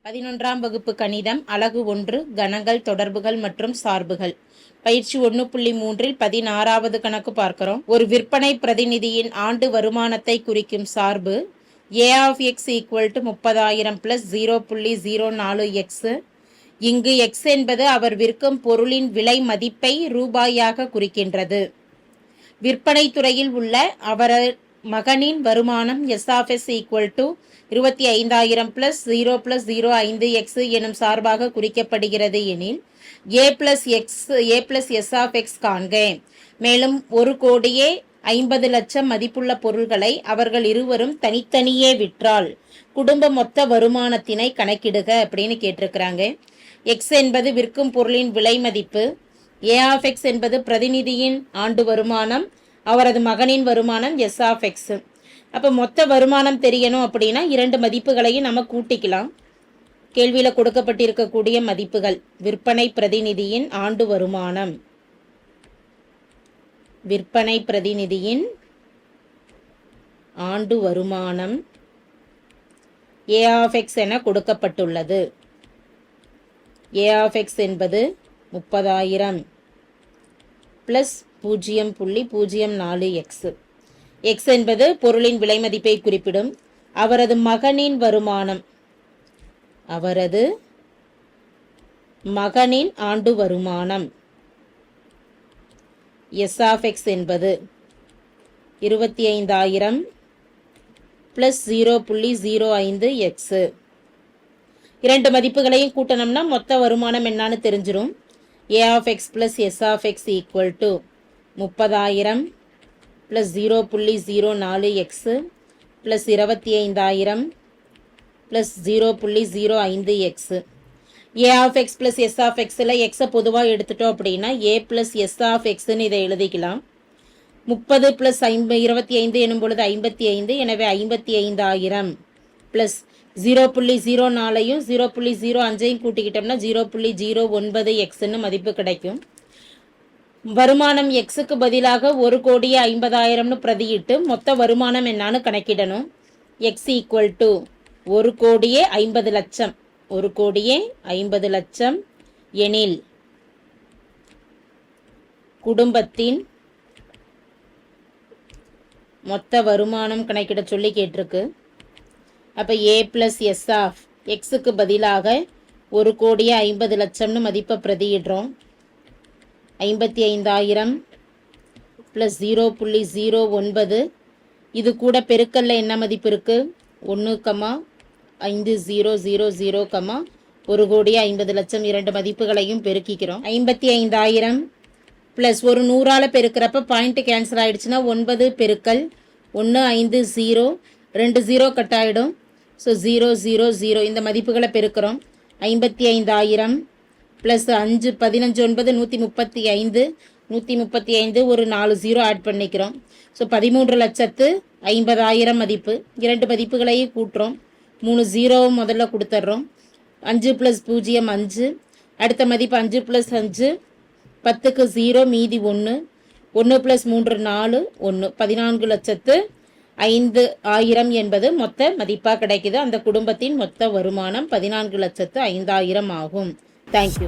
11ஆம் வகுப்பு கணிதம் அலகு 1 கணங்கள் தொடர்புகள் மற்றும் சார்புகள் பயிற்சி 1.3 16வது கணக்கு பார்க்கிறோம். ஒரு விற்பனை பிரதிநிதியின் ஆண்டு வருமானத்தை குறிக்கும் சார்பு a(x) = 30,000 + 0.04x. இங்கு x என்பது அவர் விற்கும் பொருளின் விலை மதிப்பை ரூபாயாக குறிக்கின்றது. விற்பனை துறையில் உள்ள அவர் மகனின் வருமானம் s(s) = 25,000 + 0.05x எனும் சார்பாக குறிக்கப்படுகிறது எனில் a + s(x) காண்க. மேலும் 1,50,00,000 மதிப்புள்ள பொருள்களை அவர்கள் இருவரும் தனித்தனியே விற்றால் குடும்ப மொத்த வருமானத்தினை கணக்கிடுக அப்படின்னு கேட்டிருக்கிறாங்க. x என்பது விற்கும் பொருளின் விலை மதிப்பு, a(x) என்பது பிரதிநிதியின் ஆண்டு வருமானம், அவரது மகனின் வருமானம் s(x). அப்போ மொத்த வருமானம் தெரியணும் அப்படின்னா இரண்டு மதிப்புகளையும் நம்ம கூட்டிக்கலாம். கேள்வியில் கொடுக்கப்பட்டிருக்கக்கூடிய மதிப்புகள்: விற்பனை பிரதிநிதியின் ஆண்டு வருமானம், விற்பனை பிரதிநிதியின் ஆண்டு வருமானம் a(x) என கொடுக்கப்பட்டுள்ளது. a(x) என்பது 30,000 + 0.04x. x என்பது பொருளின் விலை மதிப்பை குறிப்பிடும். அவரது மகனின் வருமானம், அவரது மகனின் ஆண்டு வருமானம் s(x) என்பது 25,000 + 0.05x. இரண்டு மதிப்புகளையும் கூட்டணும்னா மொத்த வருமானம் என்னன்னு தெரிஞ்சிடும். a(x) + s(x) = 30,000 + 0.04x + 25,000 + 0.05x. a(x) + s(x)ல x பொதுவாக எடுத்துட்டோம் அப்படின்னா a + s(x)ன்னு இதை எழுதிக்கலாம். 30 + 25 எனும் பொழுது 55. எனவே 55,000 + 0.04ஐயும் 0.05ஐயும் கூட்டிக்கிட்டோம்னா 0.09x மதிப்பு கிடைக்கும். வருமானம் x-க்கு பதிலாக 1,50,000 பிரதியிட்டு மொத்த வருமானம் என்னன்னு கணக்கிடணும். x = 1,50,00,000. 1,50,00,000 எனில் குடும்பத்தின் மொத்த வருமானம் கணக்கிட சொல்லி கேட்டிருக்கு. அப்போ a + s(x)க்கு பதிலாக 1,50,00,000 மதிப்பை பிரதியிடுறோம். 55,000 + 0.09. இது கூட பெருக்கல்ல என்ன மதிப்பு இருக்கு? 1,50,00,0, 1,50,00,000 இரண்டு மதிப்புகளையும் பெருக்கிக்கிறோம். 55,000 + ஒரு 100ஆல பெருக்கிறப்ப பாயிண்ட் கேன்சல் ஆயிடுச்சுன்னா 9 பெருக்கல் 150, 2 0 கட் ஆகிடும். ஸோ 000 இந்த மதிப்புகளை பெருக்கிறோம். 55,000 + 5 15 9 135, 135 ஒரு 4 0 ஆட் பண்ணிக்கிறோம். ஸோ 13,50,000 மதிப்பு. இரண்டு மதிப்புகளையும் கூட்டுறோம். 3 0 முதல்ல கொடுத்துட்றோம். 5 + 0 5. அடுத்த மதிப்பு 5 + 5 10க்கு 0 மீதி 1. 1 + 3 4 1. 14,05,000 என்பது மொத்த மதிப்பாக கிடைக்குது. அந்த குடும்பத்தின் மொத்த வருமானம் 14,05,000 ஆகும். தேங்க்யூ.